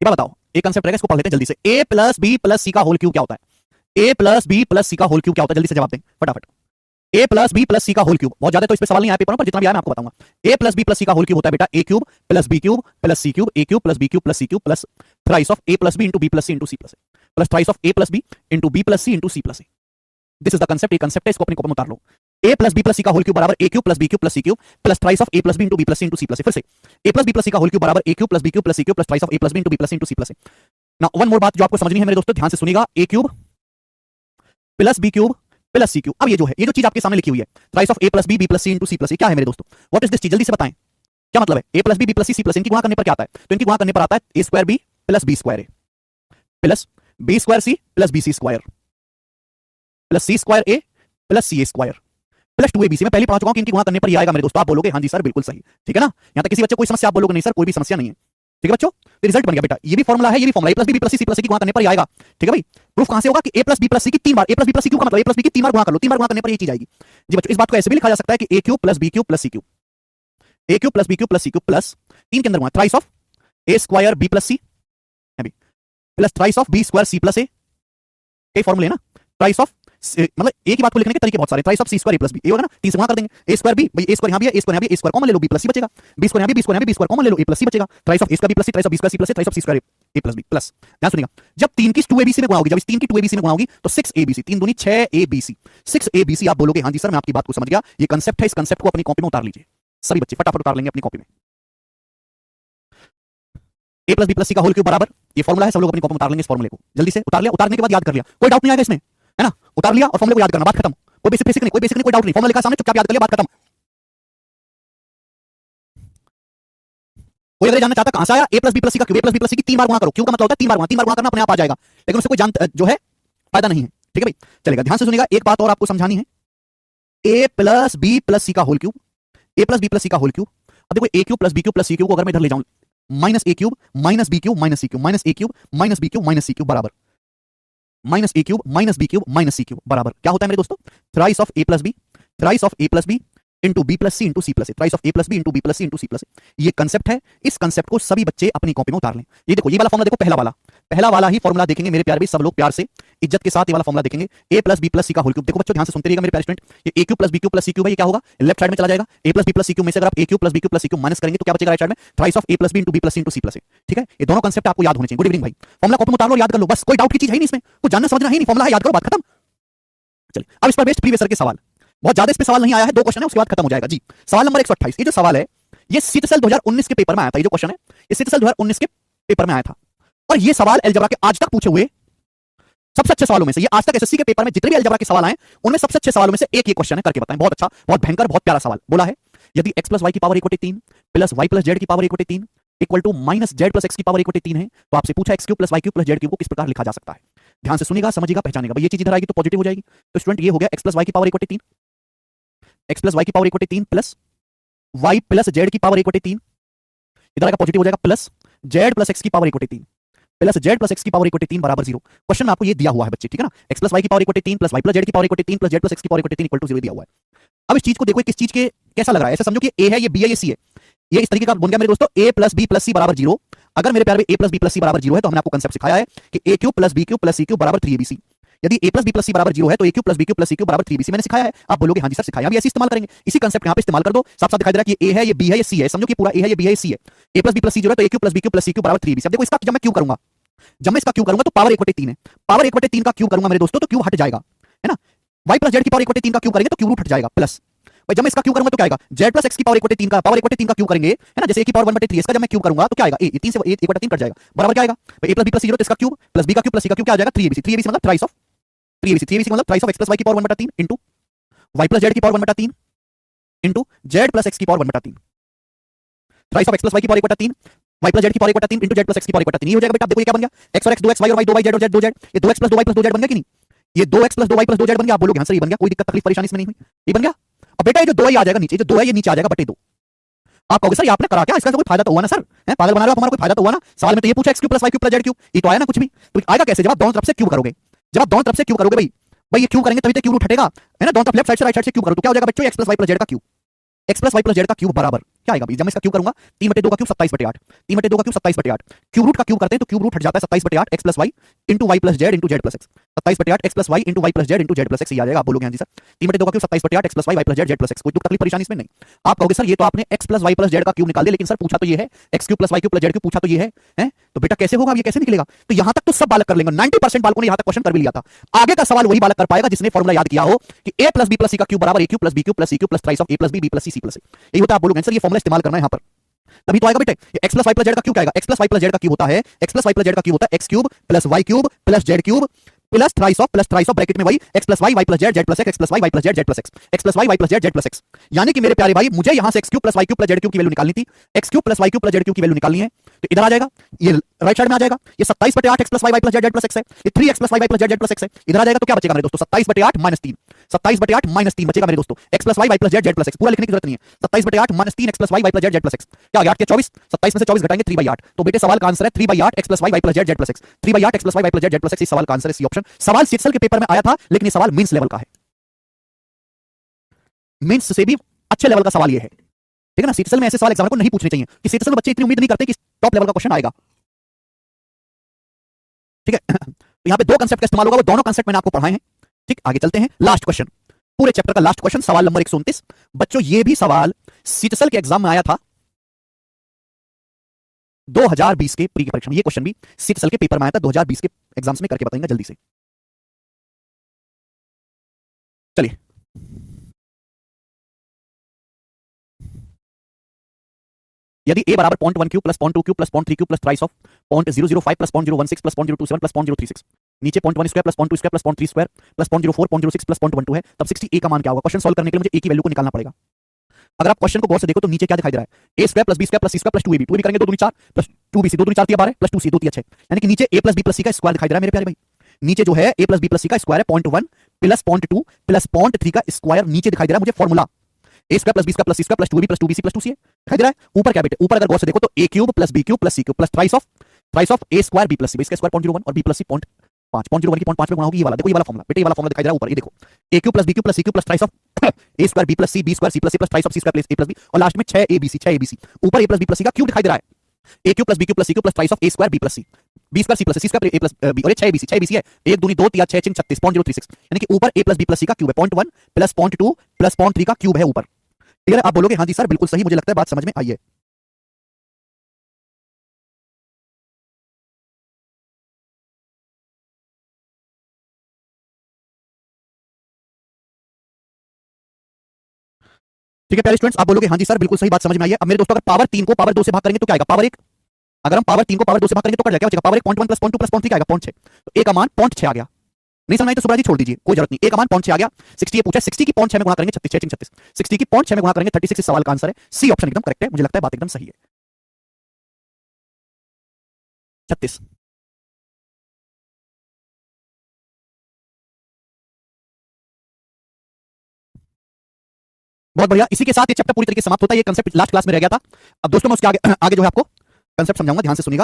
ये बात बताओ, एक कंसेप्ट रहेगा, इसको पढ़ लेते हैं जल्दी से। a plus B plus C का होल क्यूब क्या होता है? a plus B plus C का होल क्यूब क्या होता है? जल्दी से जवाब दें फटाफट। a plus B plus C का होल क्यूब, बहुत ज्यादा तो इस पे सवाल नहीं आया पेपर में, पर जितना भी आया मैं आपको बताऊंगा। a plus B plus C का होल क्यूब होता है बेटा a cube plus B cube plus C cube, a cube plus B cube plus C cube plus thrice of a plus B into B plus C into C plus A plus thrice of a plus B into B plus C into C plus A. This is the concept, ये concept है, इसको अपनी copy में उतार लो। a plus B plus C का whole cube बराबर a cube plus B cube plus C cube plus thrice of a plus B into B plus C into C plus A. फिर से a plus B plus C का whole cube बराबर a cube plus B cube plus C cube plus thrice of a plus B into B plus C into C plus A. Now one more बात जो आपको समझनी है मेरे दोस्तों, ध्यान से सुनिएगा, a cube plus B cube plus C cube. अब ये जो है, ये जो चीज आपके सामने लिखी हुई है, thrice of a plus B plus C into C plus A, क्या है मेरे दोस्तों? व्हाट इज दिस चीज? जल्दी से बताएं क्या मतलब है? a plus B plus C plus, इनकी गुणा करने पर क्या आता है? तो इनकी गुणा करने पर आता है a square B plus B square A plus B square C plus B C square plus C square A plus C A square plus 2abc। मैं पहले पढ़ा चुका हूं कि इनकी गुणा करने पर ये आएगा मेरे दोस्तों। आप बोलोगे हाँ जी सर बिल्कुल सही, ठीक है ना? यहां तक किसी बच्चे कोई समस्या, आप बोलोगे नहीं सर कोई भी समस्या नहीं है, ठीक है बच्चों? तो रिजल्ट बन गया बेटा, ये भी फॉर्मुला है, ये भी formula, a plus B plus C plus की गुणा करने पर ये आएगा, ठीक है भाई? प्रूफ कहां से होगा कि a plus B plus C की 3 बार, a plus B plus C cube का मतलब a प्लस बी की 3 बार गुणा कर लो, 3 बार गुणा करने पर ये चीज आएगी जी बच्चों। इस बात को ऐसे भी लिखा जा सकता है कि a cube plus B cube plus C cube, a cube plus B cube plus C cube plus 3 के अंदर गुणा thrice of a square B plus C है भी plus thrice of B square C plus A. ये फॉर्मूले है ना, thrice of मतलब एक ही बात को लिखने के तरीके बहुत सारे, thrice of C square plus B, ये होगा ना, 3 से गुणा कर देंगे, a स्क्वायर बी, भाई a स्क्वायर यहां भी है, a स्क्वायर यहां भी, a स्क्वायर कॉमन ले लो, b प्लस सी बचेगा, b स्क्वायर यहां भी, b स्क्वायर यहां भी, b स्क्वायर कॉमन ले लो, a प्लस सी बचेगा, थ्राइस ऑफ a का b plus C, thrice of b square C plus thrice of c square a plus b plus. ध्यान सुनिएगा, जब 3 की 2abc में गुणा होगी, जब इस 3 की 2abc में गुणा होगी तो 6abc, 3 दूनी 6abc, 6abc। आप बोलोगे हाँ जी सर मैं आपकी बात को समझ गया, ये कंसेप्ट है, इस कंसेप्ट को अपनी कॉपी में उतार लीजिए सभी बच्चे, फटाफट उतार लेंगे अपनी कॉपी में। a plus B plus C का होल क्यूब बराबर, ये फॉर्मूला है, सब लोग अपनी कॉपी में उतार लेंगे इस फॉर्मूले को, जल्दी से उतार लिया, उतारने के बाद याद कर लिया, कोई डाउट नहीं आएगा इसमें, है ना? उतार लिया और फॉर्मूले को याद करना, बात खत्म। कोई बेसिक बेसिक नहीं, कोई बेसिक नहीं, कोई डाउट नहीं, फॉर्मूला लिखा सामने, चुपचाप याद कर लिया, बात खत्म। कोई अगर जानना चाहता कहां से आया a plus B plus C का cube, a plus B plus C की 3 बार गुणा करो, क्यूब का मतलब होता है 3 बार गुणा, 3 बार गुणा करना अपने आप आ जाएगा, लेकिन उससे कोई जान जो है फायदा नहीं है, ठीक है भाई? चलेगा, ध्यान से सुनिएगा, एक बात और आपको समझानी है, a plus B plus C का whole cube, a plus B plus C का होल क्यूब। अब देखो a cube plus B cube plus C cube को अगर मैं इधर ले जाऊं, minus a cube minus B cube minus C cube, minus a cube minus B cube minus C cube बराबर minus a cube minus B cube minus C cube बराबर क्या होता है मेरे दोस्तों? Thrice of a plus B, thrice of a plus B into B plus C into C plus A, thrice of a plus B into B plus C into C plus A. ये concept है, इस concept को सभी बच्चे अपनी copy में उतार लें। ये देखो, ये वाला फॉर्मूला देखो, पहला वाला ही फॉर्मूला देखेंगे मेरे प्यारे भाई, सब लोग प्यार से इज्जत के साथ ये वाला फॉर्मूला देखेंगे, a plus B plus C का होल क्यूब। देखो बच्चों ध्यान से सुनते रहिएगा मेरे प्यारे स्टूडेंट, ये a cube plus B cube plus C cube है, ये क्या होगा? लेफ्ट साइड में चला जाएगा, a plus B plus C cube में से अगर आप a cube plus B cube plus C cube minus करेंगे तो क्या बचेगा राइट साइड में? Thrice of a plus B into B plus C into C plus A, ठीक है? ये दोनों कंसेप्ट आपको याद होने चाहिए। गुड इवनिंग भाई, फॉर्मूला कॉपी में उतार लो, याद कर लो, बस कोई डाउट की चीज है नहीं इसमें, कुछ जानना समझना है नहीं, फॉर्मूला है, याद करो, बात खत्म। चलिए अब इस पर बेस्ड प्रीवियस ईयर के सवाल, बहुत ज्यादा इस पे सवाल नहीं आया है, 2 क्वेश्चन है उसके बाद खत्म हो जाएगा जी। सवाल नंबर 128, ये जो सवाल है ये सीटसेल 2019 के पेपर में आया था, ये जो क्वेश्चन है ये सीटसेल 2019 के पेपर में आया था, और ये सवाल अलजेब्रा के आज तक पूछे हुए सबसे अच्छे सवालों में से, ये आज तक एसएससी के पेपर में जितने भी अलजेब्रा के सवाल आए उनमें सबसे अच्छे सवालों में से एक ये क्वेश्चन है, करके बताएं। बहुत अच्छा, बहुत भयंकर, बहुत प्यारा सवाल बोला है। यदि x प्लस वाई की power equal to 3 plus Y plus Z की power equal to 3 equal to minus Z plus X की पावर इक्वल टू 3 है, तो आपसे पूछा x cube plus Y cube plus Z cube को किस प्रकार लिखा जा सकता है? ध्यान से सुनिएगा, समझिएगा, पहचानेगा। भाई ये चीज इधर आएगी तो पॉजिटिव हो जाएगी, तो स्टूडेंट ये हो गया x प्लस वाई की power equal to 3, x plus Y की power equal to 3 plus y plus Z की पावर इक्वल टू 3, इधर आएगा पॉजिटिव हो जाएगा, प्लस जेड प्लस एक्स की power equal to 3 plus Z plus X की power equal to 3 बराबर 0। Question में आपको ये दिया हुआ है बच्चे, ठीक है ना? x प्लस वाई की power equal to 3 plus Y plus Z की power equal to 3 plus Z plus X की power equal to 3 equal to 0 दिया हुआ है। अब इस चीज को देखो, किस चीज के कैसा लग रहा है, ऐसा समझो कि a है, ये b है, ये c है, ये इस तरीके का बन गया मेरे दोस्तों, a plus B plus C बराबर 0। अगर मेरे प्यारे में a plus B plus C बराबर 0 है तो हमने आपको कंसेप्ट सिखाया है कि a cube plus B cube plus C cube बराबर 3abc। यदि a plus B plus C बराबर 0 है तो a cube plus B cube plus C cube बराबर 3abc मैंने सिखाया है। आप बोलोगे हाँ जी सर सिखाया, भी ऐसे इस्तेमाल करेंगे, इसी कंसेप्ट यहाँ पे इस्तेमाल कर दो, साफ साफ दिखाई दे रहा है कि a है, ये b है, ये c है, समझो कि पूरा a है, ये b है, ये c है। a plus B plus C 0 है तो a cube plus B cube plus C cube बराबर 3abc। अब देखो इसका जब मैं क्यूब करूंगा, जब मैं इसका क्यूब करूंगा तो पावर 1/3 है, पावर 1/3 का क्यूब करूंगा मेरे दोस्तों तो क्यूब हट जाएगा, है ना? y प्लस जेड की पावर 1/3 का क्यूब करेंगे तो क्यूब रूट हट जाएगा, प्लस भाई जब मैं इसका क्यूब करूंगा तो क्या आएगा? z प्लस x की पावर 1/3 का पावर 1/3 का क्यूब करेंगे, है ना? जैसे a की पावर 1/3 इसका जब मैं क्यूब करूंगा तो क्या आएगा? a 3 से 1/3 कट जाएगा, बराबर क्या आएगा? भाई a plus B plus C 0 तो इसका क्यूब प्लस b का क्यूब प्लस c का क्यूब क्या आ जाएगा? 3abc। 3abc मतलब थ्राइस ऑफ 3abc, 3abc मतलब thrice of x plus y की power 1/3 into y plus Z की power 1/3 into z plus x की power 1/3, thrice of x plus y की power 1/3 y plus Z की power 1/3 into z plus x की power 1/3। ये हो जाएगा बेटा, देखो ये क्या बन गया? x और x 2x y और y 2y z और z 2z, ये 2x plus 2y plus 2z बन गया कि नहीं? ये 2x plus 2y plus 2z बन गया। आप बोलोगे हाँ सर ये बन गया, कोई दिक्कत तकलीफ परेशानी इसमें नहीं हुई, ये बन गया। अब बेटा ये जो 2y आ जाएगा नीचे, जो 2 है ये नीचे आ जाएगा बटे 2। आप कहोगे सर ये आपने करा क्या, इसका कोई फायदा तो हुआ ना सर, है पागल बना रहे हो आप, हमारा कोई फायदा तो हुआ ना? सवाल में तो ये पूछा x cube plus y cube plus z cube, ये तो आया ना कुछ भी, तो आएगा कैसे? जब आप दोनों तरफ से क्यूब करोगे, जब आप दोनों तरफ से क्यूब करोगे भाई, भाई ये क्यूब करेंगे तभी तो क्यूब रूट हटेगा, है ना? दोनों तरफ लेफ्ट साइड से राइट साइड से क्यूब करो तो क्या हो जाएगा बच्चों? x plus y plus z का cube, x plus y plus z का क्यूब बराबर क्या आएगा भाई जब मैं इसका क्यूब करूंगा 3/2 का क्यूब 27/8, 3/2 का क्यूब 27/8, क्यूब रूट का क्यूब करते हैं तो क्यूब रूट हट जाता है 27/8 x plus Y into Y plus Z into Z plus X, 27/8 x plus Y into Y plus Z into Z plus X ये आ जाएगा। आप बोलोगे हाँ जी सर 3/2 का cube 27/8 x plus Y plus Z Z plus X, कोई दुख तकलीफ परेशानी इसमें नहीं। आप कहोगे सर ये तो आपने x plus Y plus Z का क्यूब निकाल दिया, लेकिन सर पूछा तो ये है x cube plus Y cube plus Z cube, पूछा तो ये है तो बेटा कैसे होगा, ये कैसे निकलेगा? तो यहां तक तो सब बालक कर लेंगे, 90% बालकों ने यहां तक क्वेश्चन कर भी लिया था। आगे का सवाल वही बालक कर पाएगा जिसने फॉर्मूला याद किया हो कि a plus B plus C का क्यूब बराबर a cube plus B cube plus C cube plus thrice of a plus B plus C plus A. यही होता है। आप बोलोगे सर ये फॉर्मूला इस्तेमाल करना है यहां पर, तभी तो आएगा बेटे। x plus Y plus Z का क्यूब क्या आएगा? x plus Y plus Z का क्यूब होता है x plus Y plus Z का क्यूब होता है x cube plus Y cube plus Z cube plus thrice of bracket में वही x plus Y Y plus Z Z plus X plus Y Y plus Z Z plus X plus Y Y plus Z Z plus X. यानी कि मेरे प्यारे भाई मुझे यहां से x cube plus Y cube plus Z cube की value निकालनी थी, x cube plus Y cube plus Z cube की वैल्यू निकालनी है, तो इधर आ जाएगा, ये राइट साइड में आ जाएगा, ये 27/8 x plus Y Y plus Z Z plus X है, ये 3x plus Y Y plus Z Z plus X है, इधर आ जाएगा तो क्या बचेगा मेरे दोस्तों 27/8 माइनस 3, 27/8 माइनस 3 बचेगा मेरे दोस्तों, x plus Y Y plus Z Z plus X, पूरा लिखने की जरूरत नहीं है, 27/8 minus 3 x plus Y Y plus Z Z plus X, क्या आ गया 8 के 24, 27 में से 24 घटाएंगे 3/8, तो बेटे सवाल का आंसर है 3/8 x plus Y Y plus Z Z plus X, 3/8 x plus Y Y plus Z Z plus X, इस सवाल का आंसर है सी ऑप्शन। सवाल सीएचएल के पेपर में आया था लेकिन ये सवाल मेंस लेवल का है, मेंस से भी अच्छे लेवल का सवाल ये है, ठीक है ना। सीएचएल में ऐसे सवाल एग्जाम को नहीं पूछने चाहिए कि सीएचएल में बच्चे इतनी उम्मीद नहीं करते कि टॉप लेवल का क्वेश्चन आएगा, ठीक है। तो यहां पे दो कांसेप्ट का इस्तेमाल होगा, वो दोनों कांसेप्ट मैंने आपको पढ़ाए हैं, ठीक। आगे चलते हैं, लास्ट क्वेश्चन, पूरे चैप्टर का लास्ट क्वेश्चन, सवाल नंबर 129। बच्चों ये भी सवाल सीएचएल के एग्जाम में आया था 2020 के प्री की परीक्षा में, ये क्वेश्चन भी सीएचएल के पेपर में आया था 2020 के एग्जाम्स में, करके बताएंगे जल्दी से। चलिए यदि a बराबर 0.1 cube plus 0.2 cube plus 0.3 cube plus thrice of 0.005 plus 0.016 plus 0.027 plus 0.036, नीचे 0.1 square plus 0.2 square plus 0.3 square plus 0.04 0.06 plus 0.12 है, तब 60 a का मान क्या होगा? क्वेश्चन सॉल्व करने के लिए मुझे a की वैल्यू को निकालना पड़ेगा। अगर आप क्वेश्चन को गौर से देखो तो नीचे क्या दिखाई दे रहा है, a square plus b square plus c square plus 2ab, 2ab करेंगे 2 दूनी 4 प्लस 2bc 2 दूनी 4 12 प्लस 2c 2 3 6, यानी कि नीचे a plus b plus c का स्क्वायर दिखाई दे रहा है मेरे प्यारे भाई। नीचे जो है a plus b plus c का स्क्वायर है 0.1 प्लस 0.2 प्लस 0.3 का स्क्वायर नीचे दिखाई दे रहा है मुझे formula a square plus b square plus c square plus 2ab plus 2bc plus 2ca दिखाई दे रहा है। ऊपर क्या बेटे, ऊपर अगर गौर से देखो तो a cube plus b cube plus c cube plus thrice of a square b plus c, इसका स्क्वायर 0.01 और b प्लस c 0.5, 0.01 की 0.5 में गुणा होगी, ये वाला देखो, ये वाला फॉर्मूला बेटे, ये वाला फॉर्मूला दिखाई दे रहा है ऊपर, ये देखो a cube plus b cube plus c cube plus thrice of a square b plus c b square c plus c plus thrice of c square plus a plus b, और last में 6abc ऊपर a plus b plus c का cube दिखाई दे रहा है, a cube plus b cube plus c cube plus thrice of a square b plus c, b square c plus c square a plus b, और ये 6abc है, 1 दूनी 2 3 6 36 0.036, यानी कि ऊपर a plus b plus c का cube है 0.1 plus 0.2 plus 0.3 का क्यूब है ऊपर, ठीक है। आप बोलोगे हाँ जी सर बिल्कुल सही, मुझे लगता है बात समझ में आई है। ठीक है प्यारे स्टूडेंट्स, आप बोलोगे हाँ जी सर बिल्कुल सही बात समझ में आई है। अब मेरे दोस्तों अगर पावर 3 को पावर 2 से भाग करेंगे तो क्या आएगा? पावर 1, अगर हम पावर 3 को पावर 2 से भाग करेंगे तो क्या बचेगा? पावर 1 0.1 प्लस 0.2 प्लस 0.3 क्या आएगा? 0.6, तो a का मान 0.6 आ गया। नहीं समझ आई तो सुब्रा जी छोड़ दीजिए, कोई जरूरत नहीं, a का मान 0.6 आ गया। 60 ये पूछा, 60 की 0.6 में गुणा करेंगे 36 6 36, 60 की 0.6 में गुणा करेंगे 36, इस सवाल का आंसर है सी ऑप्शन, एकदम करेक्ट है, मुझे लगता है बात एकदम सही है। 36 बहुत बढ़िया। इसी के साथ ये चैप्टर पूरी तरीके से समाप्त होता है, ये कांसेप्ट लास्ट क्लास में रह गया था। अब दोस्तों मैं उसके आगे जो है आपको कांसेप्ट समझाऊंगा, ध्यान से सुनिएगा।